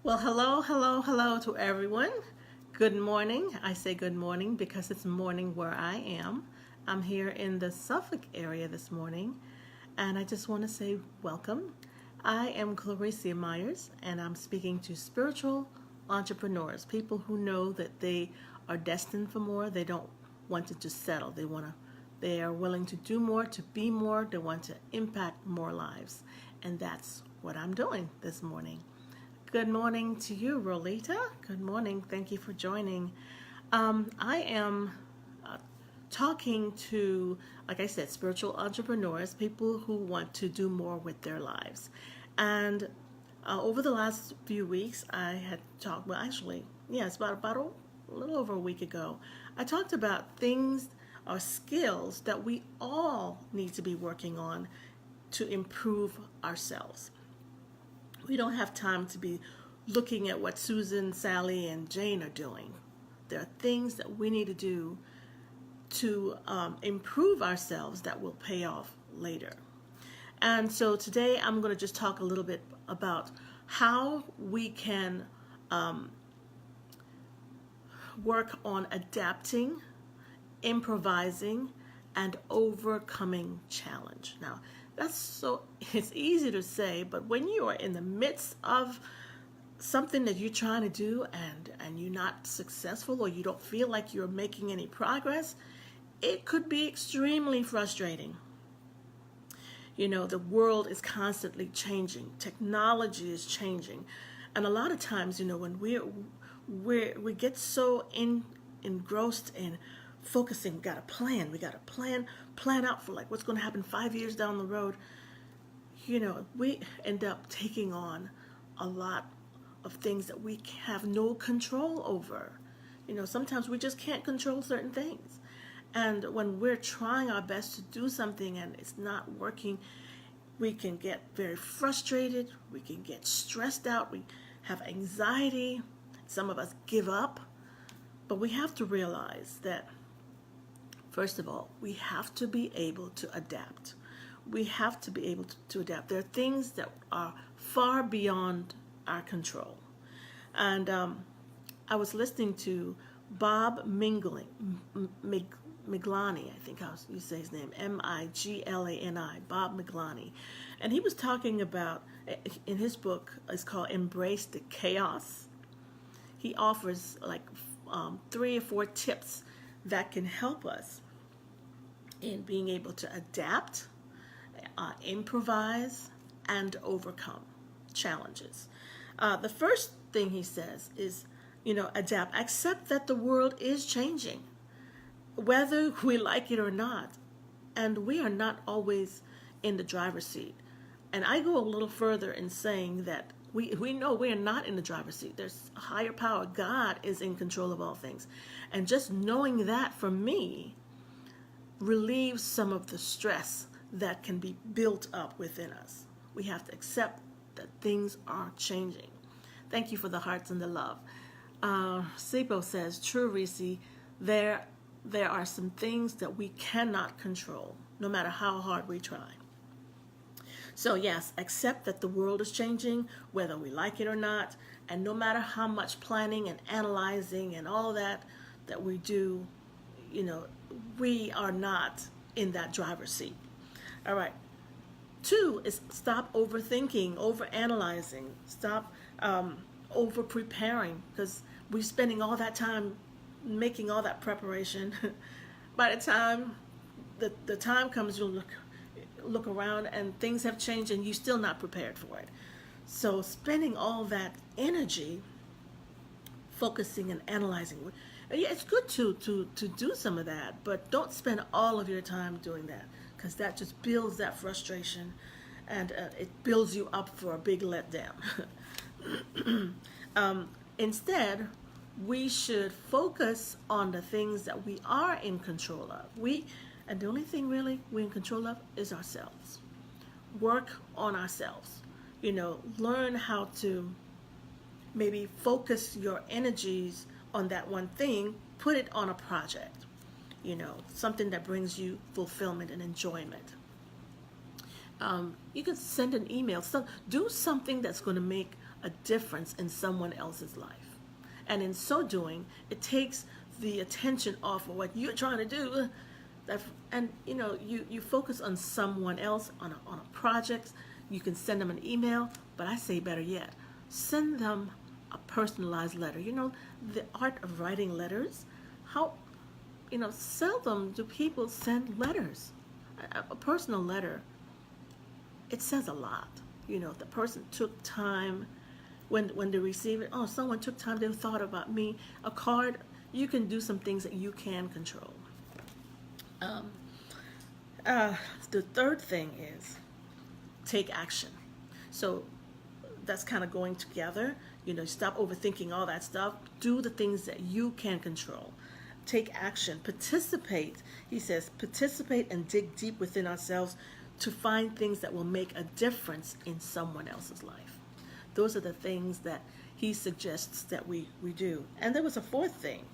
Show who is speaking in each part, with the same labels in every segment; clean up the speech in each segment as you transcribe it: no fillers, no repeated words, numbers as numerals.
Speaker 1: Well, hello to everyone. Good morning. I say good morning because it's morning where I am. I'm here in the Suffolk area this morning, and I just want to say welcome. I am Recie Myers, and I'm speaking to spiritual entrepreneurs, people who know that they are destined for more. They don't want to just settle. They are willing to do more, to be more. They want to impact more lives, and that's what I'm doing this morning. Good morning to you, Rolita. Good morning. Thank you for joining. I am talking to, like I said, spiritual entrepreneurs, people who want to do more with their lives. And over the last few weeks, I had talked, well, actually, yeah, it's about a little over a week ago. I talked about things or skills that we all need to be working on to improve ourselves. We don't have time to be looking at what Susan, Sally, and Jane are doing. There are things that we need to do to improve ourselves that will pay off later. And so today I'm going to just talk a little bit about how we can work on adapting, improvising, and overcoming challenge. Now, it's easy to say, but when you are in the midst of something that you're trying to do and you're not successful or you don't feel like you're making any progress, it could be extremely frustrating. You know, the world is constantly changing. Technology is changing. And a lot of times, you know, when we get so engrossed in focusing, we got to plan out for like what's going to happen 5 years down the road. You know, we end up taking on a lot of things that we have no control over. You know, sometimes we just can't control certain things. And when we're trying our best to do something and it's not working, we can get very frustrated, we can get stressed out, we have anxiety, some of us give up. But we have to realize that, first of all, we have to be able to adapt. We have to be able to adapt. There are things that are far beyond our control. And I was listening to Bob Miglani, I think how you say his name, Miglani, Bob Miglani. And he was talking about, in his book, it's called Embrace the Chaos. He offers like 3 or 4 tips that can help us in being able to adapt, improvise, and overcome challenges. The first thing he says is, adapt. Accept that the world is changing, whether we like it or not. And we are not always in the driver's seat. And I go a little further in saying that we know we are not in the driver's seat. There's a higher power. God is in control of all things. And just knowing that, for me, relieves some of the stress that can be built up within us. We have to accept that things are changing. Thank you for the hearts and the love. Sipo says, true, Recie, there are some things that we cannot control, no matter how hard we try. So yes, accept that the world is changing, whether we like it or not, and no matter how much planning and analyzing and all of that we do, we are not in that driver's seat. All right. 2 is stop overthinking, overanalyzing, stop over preparing, because we're spending all that time making all that preparation. By the time the time comes, you'll look around and things have changed and you're still not prepared for it. So spending all that energy focusing and analyzing, yeah, it's good to do some of that, but don't spend all of your time doing that, because that just builds that frustration and it builds you up for a big letdown. Instead, we should focus on the things that we are in control of. And the only thing really we're in control of is ourselves. Work on ourselves. Learn how to maybe focus your energies on that one thing, put it on a project, something that brings you fulfillment and enjoyment. You can send an email. So do something that's going to make a difference in someone else's life. And in so doing, it takes the attention off of what you're trying to do. And you focus on someone else, on a project. You can send them an email, but I say better yet, send them a personalized letter. The art of writing letters. How, seldom do people send letters. A personal letter, it says a lot. The person took time when they receive it. Oh, someone took time, they thought about me. A card, you can do some things that you can control. The third thing is take action. So that's kind of going together. Stop overthinking all that stuff. Do the things that you can control. Take action. Participate. He says, participate and dig deep within ourselves to find things that will make a difference in someone else's life. Those are the things that he suggests that we do. And there was a fourth thing.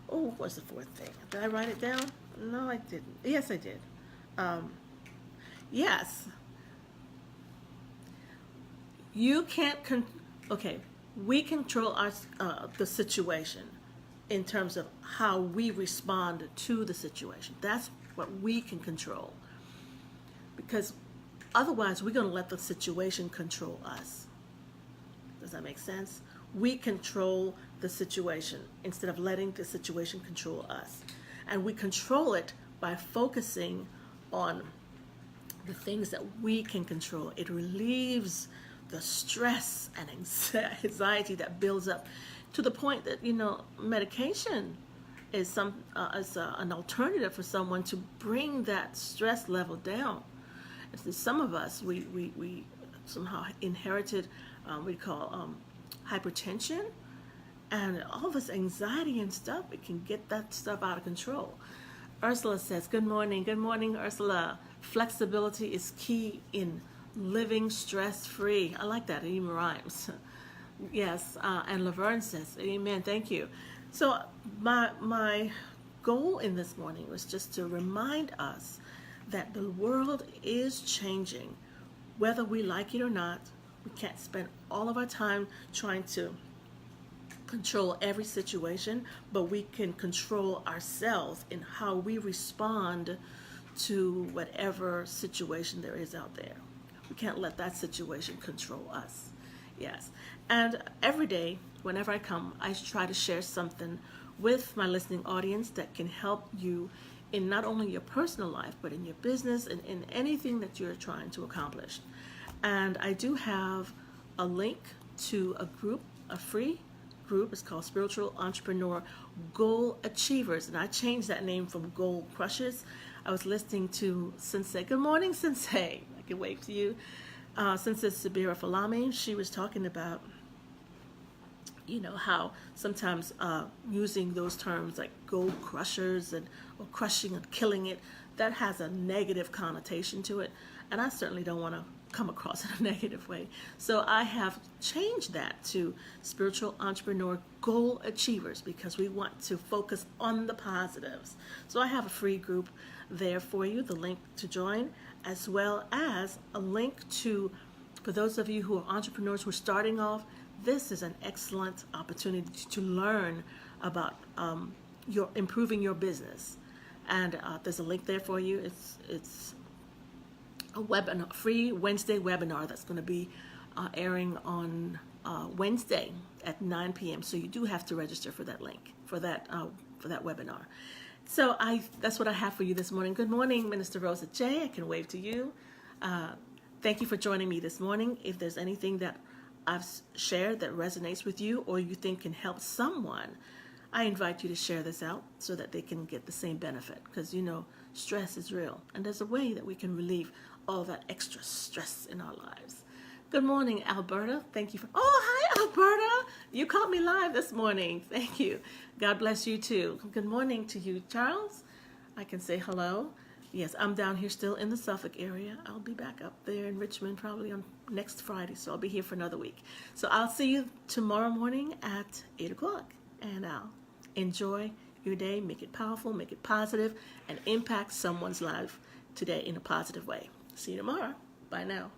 Speaker 1: What's the fourth thing? Did I write it down? No, I didn't. Yes, I did. Yes. You can't, we control the situation in terms of how we respond to the situation. That's what we can control. Because otherwise, we're going to let the situation control us. Does that make sense? We control the situation instead of letting the situation control us. And we control it by focusing on the things that we can control. It relieves the stress and anxiety that builds up to the point that, medication is an alternative for someone to bring that stress level down. And some of us, we somehow inherited we call hypertension, and all this anxiety and stuff, it can get that stuff out of control. Ursula says, good morning, Ursula. Flexibility is key in living stress-free. I like that, it even rhymes. Yes, and Laverne says, amen, thank you. So my goal in this morning was just to remind us that the world is changing. Whether we like it or not, we can't spend all of our time trying to control every situation, but we can control ourselves in how we respond to whatever situation there is out there. We can't let that situation control us. Yes. And every day, whenever I come, I try to share something with my listening audience that can help you in not only your personal life, but in your business and in anything that you're trying to accomplish. And I do have a link to a group, a free group. It's called Spiritual Entrepreneur Goal Achievers. And I changed that name from Goal Crushers. I was listening to Sensei. Good morning, Sensei. I can wave to you. Sensei Sabira Falami, she was talking about, how sometimes using those terms like goal crushers or crushing and killing it, that has a negative connotation to it. And I certainly don't want to come across in a negative way. So I have changed that to Spiritual Entrepreneur Goal Achievers because we want to focus on the positives. So I have a free group there for you, the link to join, as well as a link to, for those of you who are entrepreneurs who are starting off, this is an excellent opportunity to learn about improving your business. And there's a link there for you. It's a webinar, free Wednesday webinar that's going to be airing on Wednesday at 9 p.m. So you do have to register for that link, for that webinar. So that's what I have for you this morning. Good morning, Minister Rosa J. I can wave to you. Thank you for joining me this morning. If there's anything that I've shared that resonates with you or you think can help someone, I invite you to share this out so that they can get the same benefit, because stress is real and there's a way that we can relieve all that extra stress in our lives. Good morning, Alberta. Thank you for, hi, Alberta. You caught me live this morning. Thank you. God bless you too. Good morning to you, Charles. I can say hello. Yes, I'm down here still in the Suffolk area. I'll be back up there in Richmond probably on next Friday, so I'll be here for another week. So I'll see you tomorrow morning at 8 o'clock, and I'll enjoy your day, make it powerful, make it positive, and impact someone's life today in a positive way. See you tomorrow. Bye now.